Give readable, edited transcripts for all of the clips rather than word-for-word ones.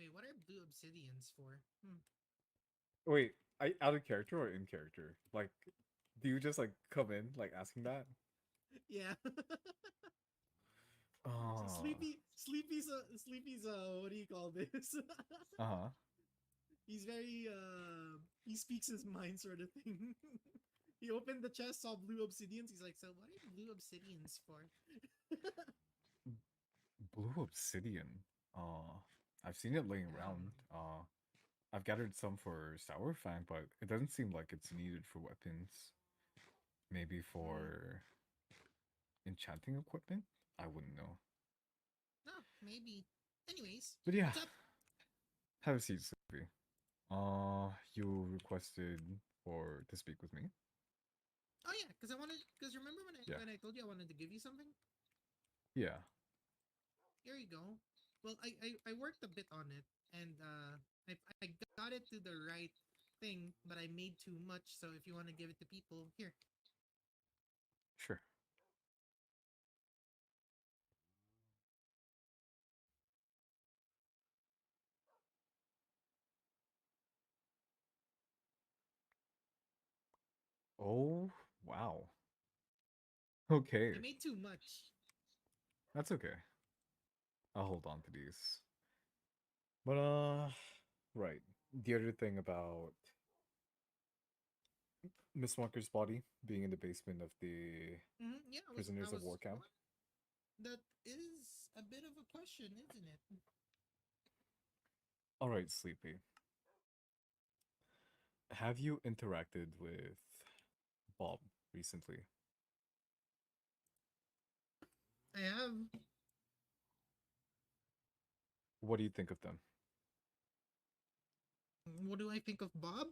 Wait, what are blue obsidians for? Hmm. Wait, out of character or in character? Like, do you just like come in like asking that? Yeah. Oh, Sleepy's what do you call this? uh-huh. He's very he speaks his mind sort of thing. He opened the chest, saw blue obsidians. He's like, so what are blue obsidians for? Blue obsidian. Uh, I've seen it laying Yeah. around. I've gathered some for Sour Fang, but it doesn't seem like it's needed for weapons. Maybe Mm, for enchanting equipment? I wouldn't know. no, maybe. Anyways, But yeah, what's up? have a seat, Sleepy. You requested for to speak with me? Oh yeah, because remember when Yeah. I told you I wanted to give you something? Yeah. Here you go. Well, I worked a bit on it, and I got it to the right thing, but I made too much. So if you want to give it to people, here. Sure. Oh, wow. I Okay. made too much. That's okay. I'll hold on to these. But right. The other thing about Miss Walker's body being in the basement of the Yeah, I prisoners of war was. camp. That is a bit of a question, isn't it? All right, Sleepy. Have you interacted with Bob recently? I have. What do you think of them? What do I think of Bob?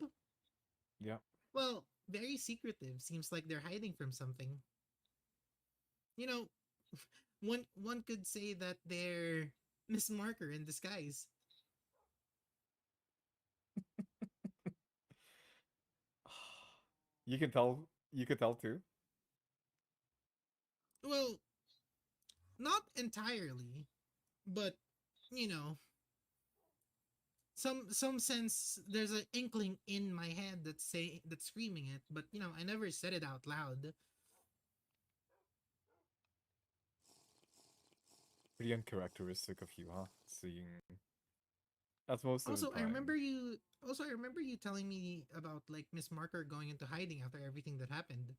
Yeah. Well, very secretive. Seems like they're hiding from something. You know, one could say that they're Miss Marker in disguise. You can tell. You could tell too. Well, not entirely, but you know, some sense there's an inkling in my head that's screaming it, but I never said it out loud. Pretty uncharacteristic of you, huh? Seeing that's most of the Also, time. I remember you telling me about like Miss Marker going into hiding after everything that happened.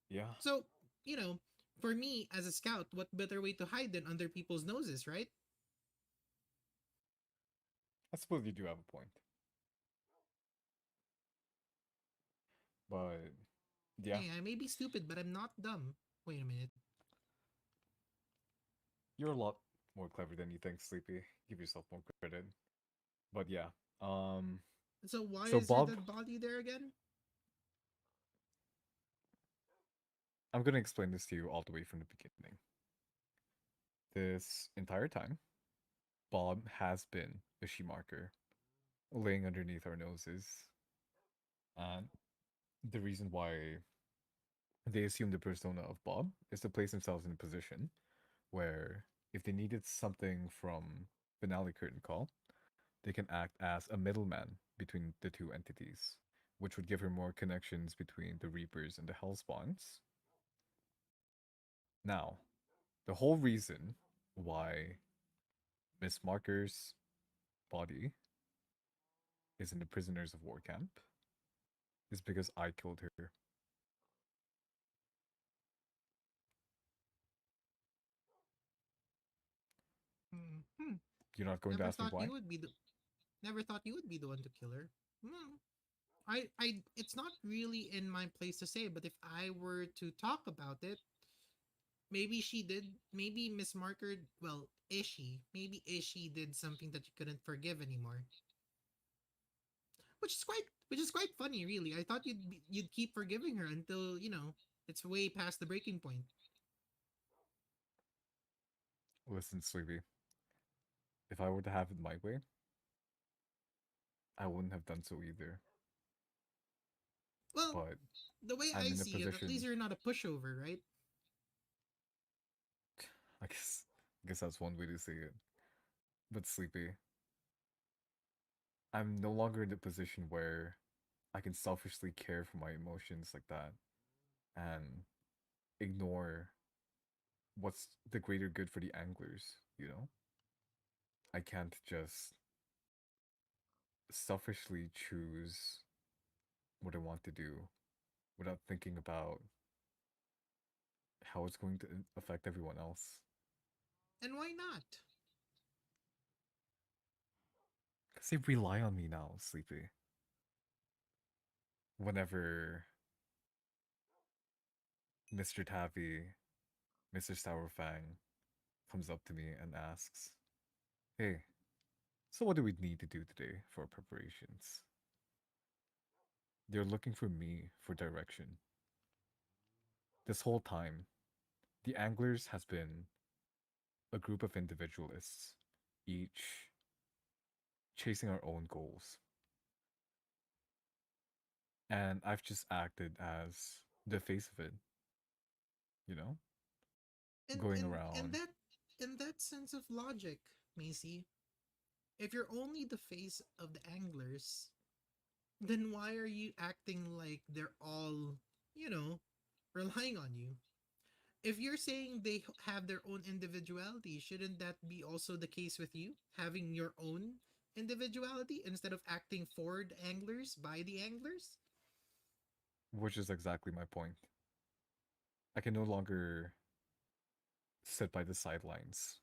Yeah. So, you know, for me as a scout, what better way to hide than under people's noses, right? I suppose you do have a point. But yeah, Hey, I may be stupid, but I'm not dumb. Wait a minute. you're a lot more clever than you think, Sleepy. Give yourself more credit. But yeah. Um So why so is your Bob, dead body there again? I'm gonna explain this to you all the way from the beginning. This entire time, Bob has been a she marker laying underneath our noses. And the reason why they assume the persona of Bob is to place themselves in a position where if they needed something from Finale Curtain Call, they can act as a middleman between the two entities, which would give her more connections between the Reapers and the Hellspawns. Now, the whole reason why Miss Marker's body is in the Prisoners of War camp is because I killed her. Hmm. You're not going to Never ask me thought why? you would be the Never thought you would be the one to kill her. Hmm. It's not really in my place to say, but if I were to talk about it, maybe she did. Maybe Miss Marker, well, Ishi. Maybe Ishi did something that you couldn't forgive anymore. Which is quite funny, really. I thought you'd keep forgiving her until it's way past the breaking point. Listen, Sleepy, if I were to have it my way, I wouldn't have done so either. Well, But the way I'm I in a see it, at least position. you're not a pushover, right? I guess, I guess that's one way to say it. But Sleepy, I'm no longer in the position where I can selfishly care for my emotions like that and ignore what's the greater good for the anglers, you know? I can't just selfishly choose what I want to do without thinking about how it's going to affect everyone else. And why not? Because they rely on me now, Sleepy. Whenever Mr. Tavi, Mr. Sourfang comes up to me and asks, "Hey, so what do we need to do today for our preparations?" They're looking for me for direction. This whole time, the Anglers has been a group of individualists, each chasing our own goals. And I've just acted as the face of it, you know? And Going and and around. that in that sense of logic, Macy, if you're only the face of the anglers, then why are you acting like they're all, you know, relying on you? If you're saying they have their own individuality, shouldn't that be also the case with you? Having your own individuality instead of acting for the anglers, by the anglers? Which is exactly my point. I can no longer sit by the sidelines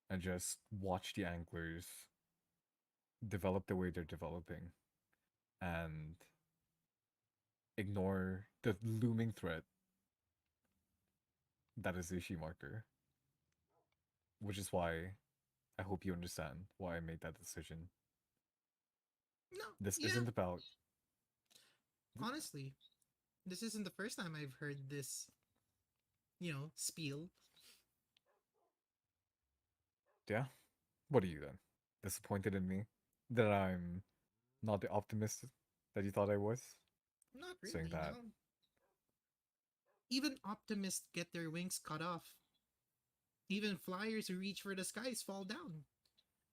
and just watch the anglers develop the way they're developing and ignore the looming threat that is the Ishi marker, which is why I hope you understand why I made that decision. No, This yeah. isn't about, Honestly, this isn't the first time I've heard this, spiel. yeah, what are you then? Disappointed in me? That I'm not the optimist that you thought I was? Not Saying really, that, no. Even optimists get their wings cut off. Even flyers who reach for the skies fall down.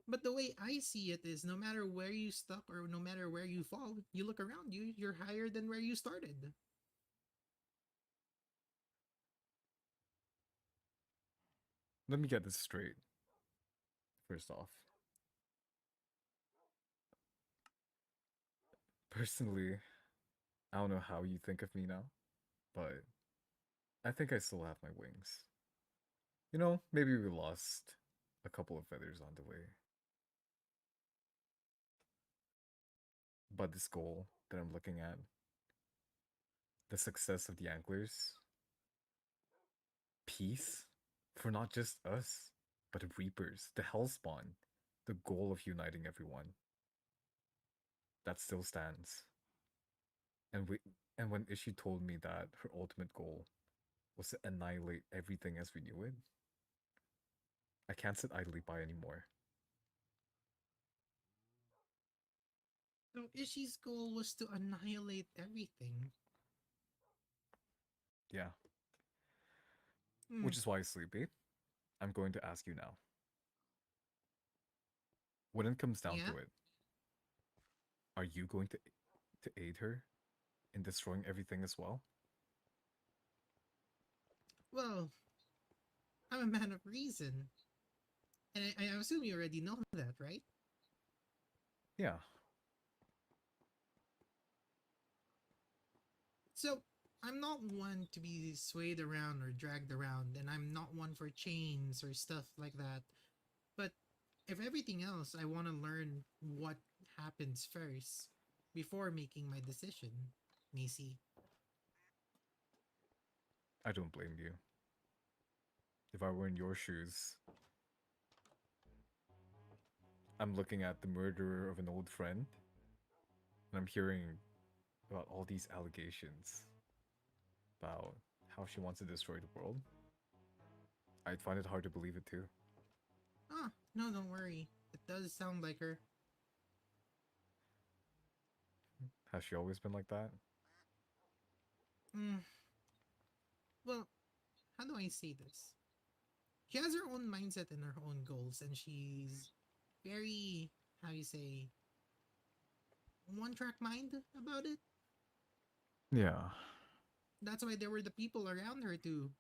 But the way I see it is no matter where you stuck or no matter where you fall, you look around you, you're higher than where you started. let me get this straight, first off. Personally, I don't know how you think of me now, but I think I still have my wings. You know, maybe we lost a couple of feathers on the way. But this goal that I'm looking at, the success of the anglers, peace for not just us, but the Reapers, the Hellspawn, the goal of uniting everyone, that still stands. And we and when Ishi told me that her ultimate goal was to annihilate everything as we knew it, I can't sit idly by anymore. So Ishi's goal was to annihilate everything. Yeah, Hmm. which is why, Sleepy, I'm going to ask you now. When it comes down Yeah? to it, are you going to aid her in destroying everything as well? Well, I'm a man of reason. And I assume you already know that, right? Yeah, So I'm not one to be swayed around or dragged around, and I'm not one for chains or stuff like that. But if everything else, I want to learn what happens first before making my decision, Macy. I don't blame you. If I were in your shoes, I'm looking at the murderer of an old friend, and I'm hearing about all these allegations about how she wants to destroy the world. I'd find it hard to believe it too. Ah, no, don't worry. It does sound like her. Has she always been like that? Mm, well, how do I say this? She has her own mindset and her own goals, and she's very, how you say, one track mind about it. Yeah. That's why there were the people around her to,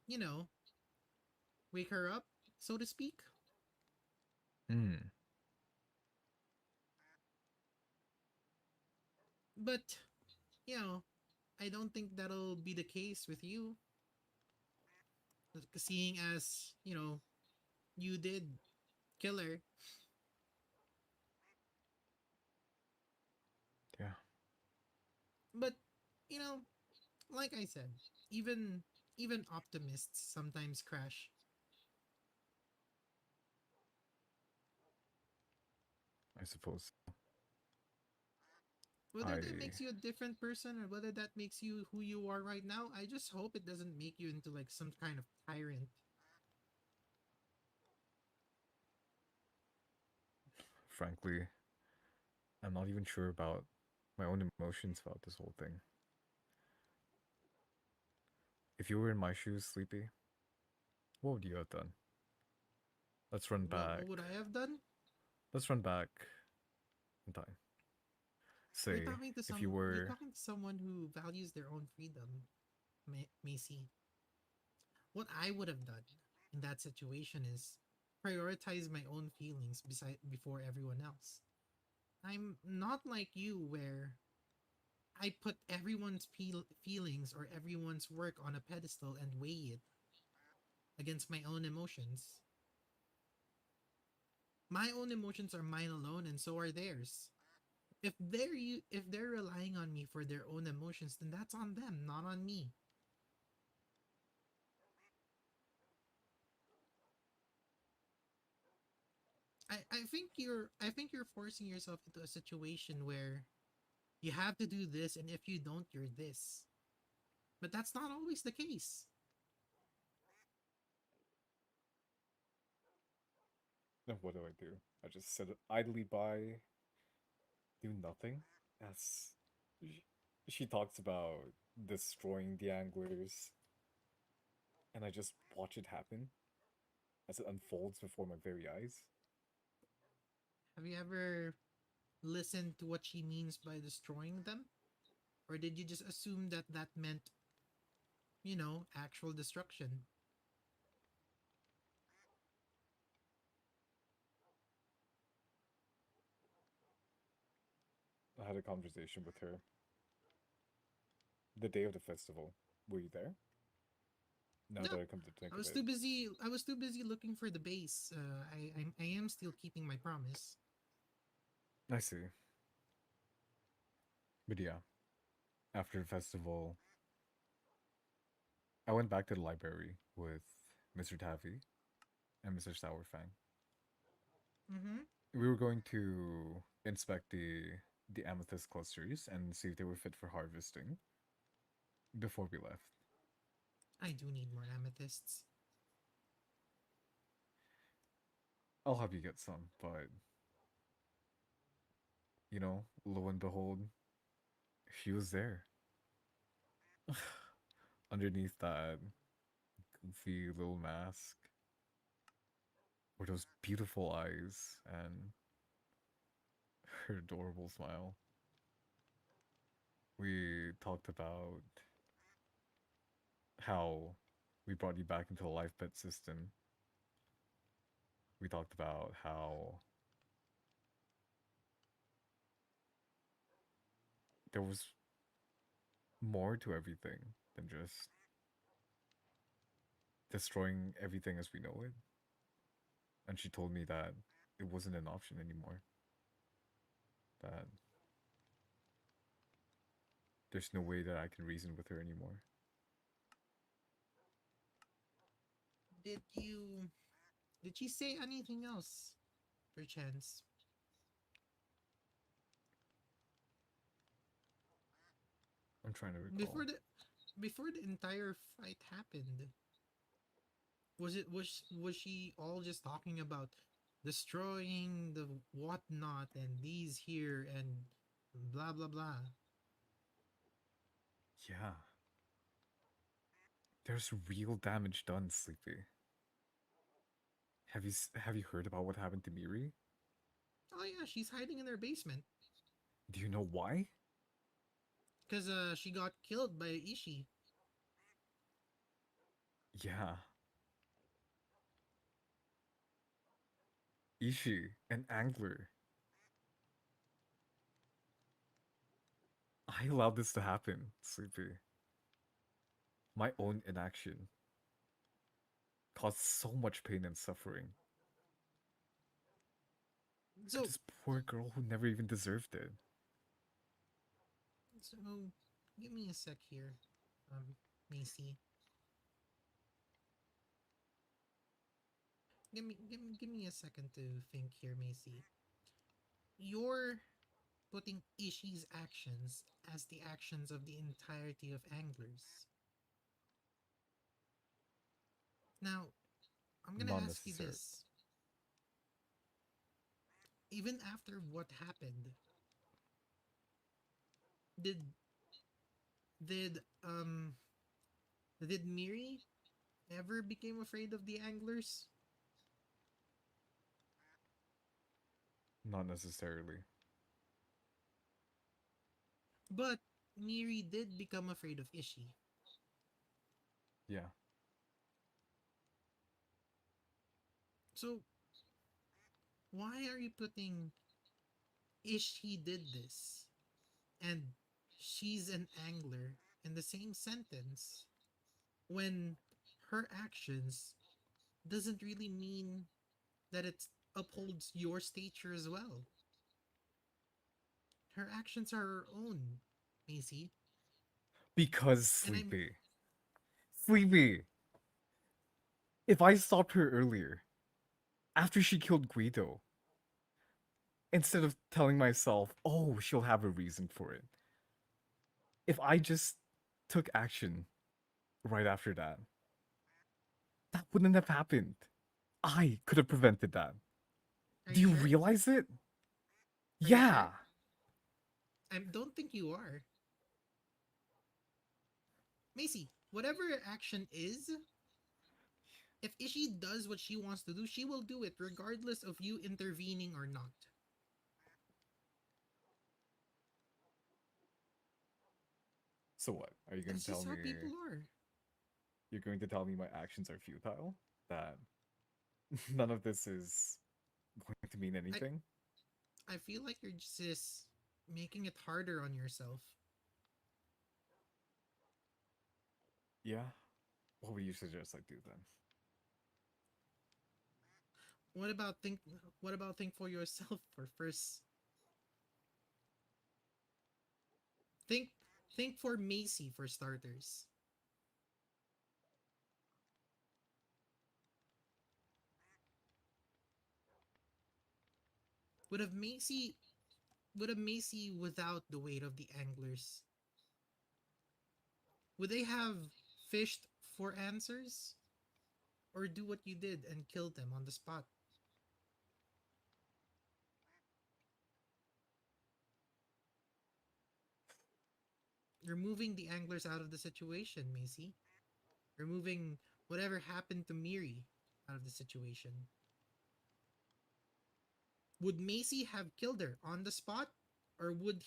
you know, wake her up, so to speak. Hmm. But, you know, I don't think that'll be the case with you, seeing as, you did kill her. Yeah. But, you know, like I said, even even optimists sometimes crash. I suppose. Whether that I makes you a different person or whether that makes you who you are right now, I just hope it doesn't make you into like some kind of tyrant. frankly, I'm not even sure about my own emotions about this whole thing. If you were in my shoes, Sleepy, what would you have done? Let's run What back. would I have done? Let's run back in time. You're Say, talking to if you some. You're were. talking to someone who values their own freedom, Macy. What I would have done in that situation is prioritize my own feelings before everyone else. I'm not like you where I put everyone's feelings or everyone's work on a pedestal and weigh it against my own emotions. My own emotions are mine alone and so are theirs. If they're relying on me for their own emotions, then that's on them, not on me. I think you're forcing yourself into a situation where you have to do this, and if you don't, you're this. But that's not always the case. Then what do I do? I just sit idly by, do nothing? That's. She talks about destroying the anglers, and I just watch it happen as it unfolds before my very eyes. Have you ever listened to what she means by destroying them? Or did you just assume that that meant, actual destruction? I had a conversation with her the day of the festival. Were you there? Now No. that I come to I think of was it, too busy. I was too busy looking for the base. I am still keeping my promise. I see. But yeah, after the festival, I went back to the library with Mr. Taffy and Mr. Sourfang. Mm-hmm. We were going to inspect the amethyst clusters and see if they were fit for harvesting before we left. I do need more amethysts. I'll have you get some, but lo and behold, she was there. Underneath that goofy little mask were those beautiful eyes and her adorable smile. We talked about how we brought you back into the life pet system. We talked about how there was more to everything than just destroying everything as we know it. And she told me that it wasn't an option anymore. That there's no way that I can reason with her anymore. Did you? Did she say anything else, perchance? I'm trying to recall. Before the before the entire fight happened, was she all just talking about destroying the whatnot and these here and blah blah blah? Yeah, there's real damage done, Sleepy. Have you heard about what happened to Miri? Oh yeah, she's hiding in her basement. Do you know why? Because she got killed by Ishii. Yeah, Ishi, an angler. I allowed this to happen, Sleepy. My own inaction caused so much pain and suffering to So, this poor girl who never even deserved it. so give me a sec here, Macy. Give me a second to think here, Macy. You're putting Ishii's actions as the actions of the entirety of anglers. Now, I'm gonna Not ask you necessarily. this. Even after what happened, did did did Miri ever became afraid of the anglers? Not necessarily. But Miri did become afraid of Ishii. Yeah. So why are you putting Ishii did this and she's an angler in the same sentence when her actions doesn't really mean that it upholds your stature as well? Her actions are her own, Macy. Because And I'm Sleepy. Sleepy! If I stopped her earlier, after she killed Guido, instead of telling myself, oh, she'll have a reason for it, if I just took action right after that, that wouldn't have happened. I could have prevented that. Are Do you you sure? realize it? Are you Yeah. sure? I don't think you are. Macy, whatever your action is, if Ishii does what she wants to do, she will do it regardless of you intervening or not. So what? Are you going That's to tell just me how people are. my actions are futile? That none of this is going to mean I anything? I feel like you're just making it harder on yourself. Yeah. What would you suggest I do then? What about think what about think for yourself for first? Think think for Macy for starters. Would have Macy would have Macy without the weight of the anglers, would they have fished for answers? Or do what you did and kill them on the spot? You're moving the anglers out of the situation, Macy. You're moving whatever happened to Miri out of the situation. Would Macy have killed her on the spot? Or would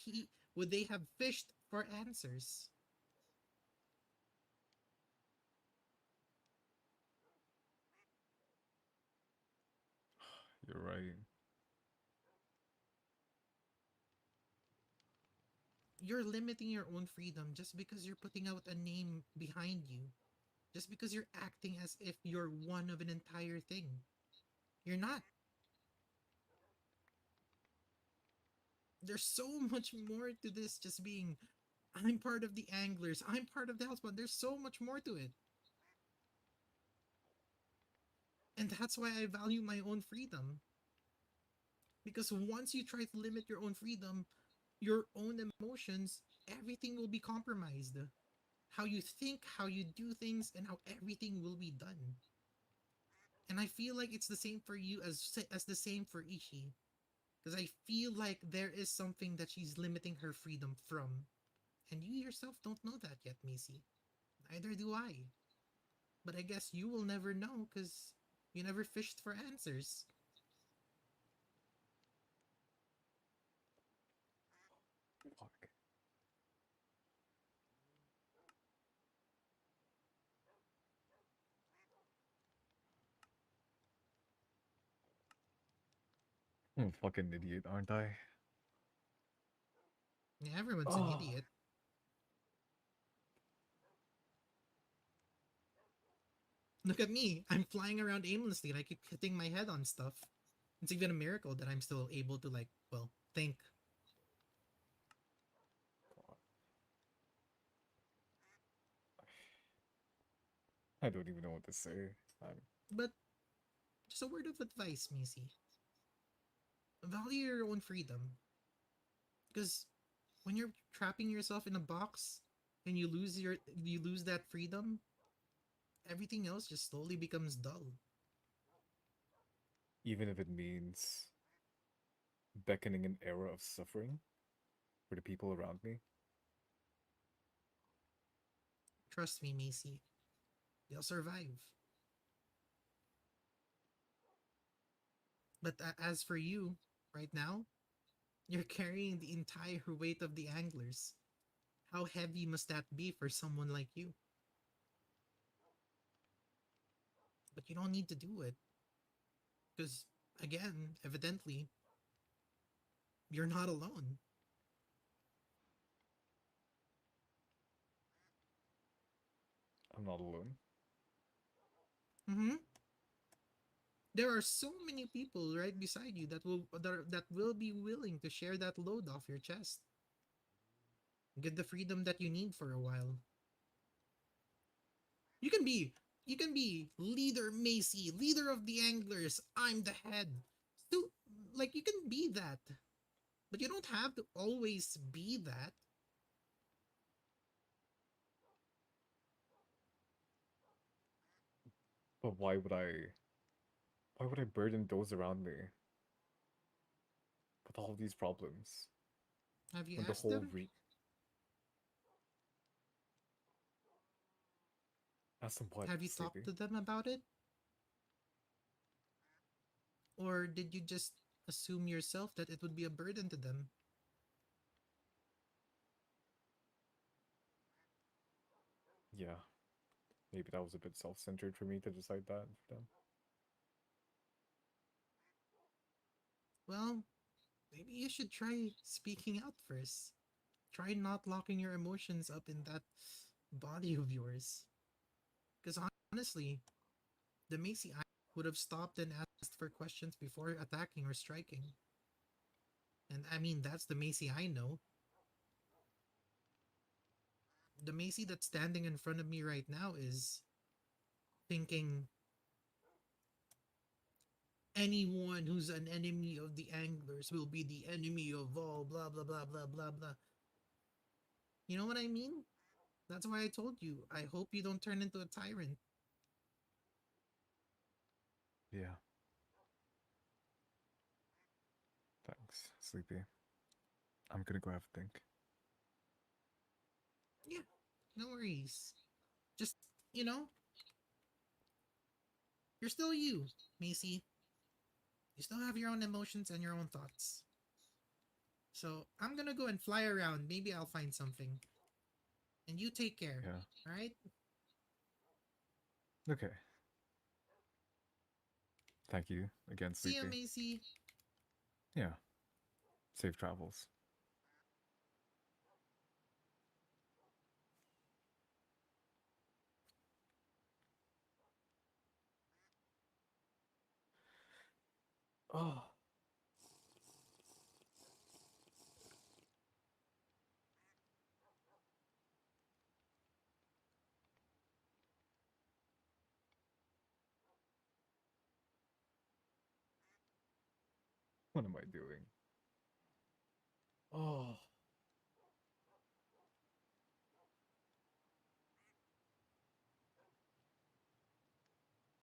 they have fished for answers? You're right. You're limiting your own freedom just because you're putting out a name behind you. Just because you're acting as if you're one of an entire thing. You're not. There's so much more to this just being I'm part of the anglers. I'm part of the houseboat. There's so much more to it. And that's why I value my own freedom. Because once you try to limit your own freedom, your own emotions, everything will be compromised. How you think, how you do things, and how everything will be done. And I feel like it's the same for you as the same for Ishi. Because I feel like there is something that she's limiting her freedom from. And you yourself don't know that yet, Macy. Neither do I. But I guess you will never know because you never fished for answers. I'm a fucking idiot, aren't I? Yeah, everyone's an Oh, idiot. Look at me. I'm flying around aimlessly and I keep hitting my head on stuff. It's even a miracle that I'm still able to, like, well, think. God. I don't even know what to say. I'm But just a word of advice, Macy. Value your own freedom. Because when you're trapping yourself in a box and you lose that freedom, everything else just slowly becomes dull. even if it means beckoning an era of suffering for the people around me. Trust me, Macy. They'll survive. But as for you, right now, you're carrying the entire weight of the anglers. How heavy must that be for someone like you? But you don't need to do it. Because, again, evidently, you're not alone. I'm not alone. Mm-hmm. There are so many people right beside you that will be willing to share that load off your chest. Get the freedom that you need for a while. You can be you can be leader Macy, leader of the anglers. I'm the head. Still, like, you can be that, but you don't have to always be that. But why would I burden those around me with all these problems Have you when the asked whole them, ask them what, have you talked Sleepy? to them about it, or did you just assume yourself that it would be a burden to them? Yeah, maybe that was a bit self-centered for me to decide that for them. Well, maybe you should try speaking out first. Try not locking your emotions up in that body of yours. Because honestly, the Macy I would have stopped and asked for questions before attacking or striking. And I mean, that's the Macy I know. The Macy that's standing in front of me right now is thinking anyone who's an enemy of the anglers will be the enemy of all, blah, blah, blah, blah, blah, blah. You know what I mean? That's why I told you. I hope you don't turn into a tyrant. Yeah, thanks, Sleepy. I'm gonna go have a think. Yeah, no worries. Just, you know, you're still you, Macy. You still have your own emotions and your own thoughts. So I'm gonna go and fly around. Maybe I'll find something. And you take care. Yeah. Alright? Okay. Thank you again, See ya, Sleepy. Macy. Yeah. Safe travels. Oh, what am I doing? Oh.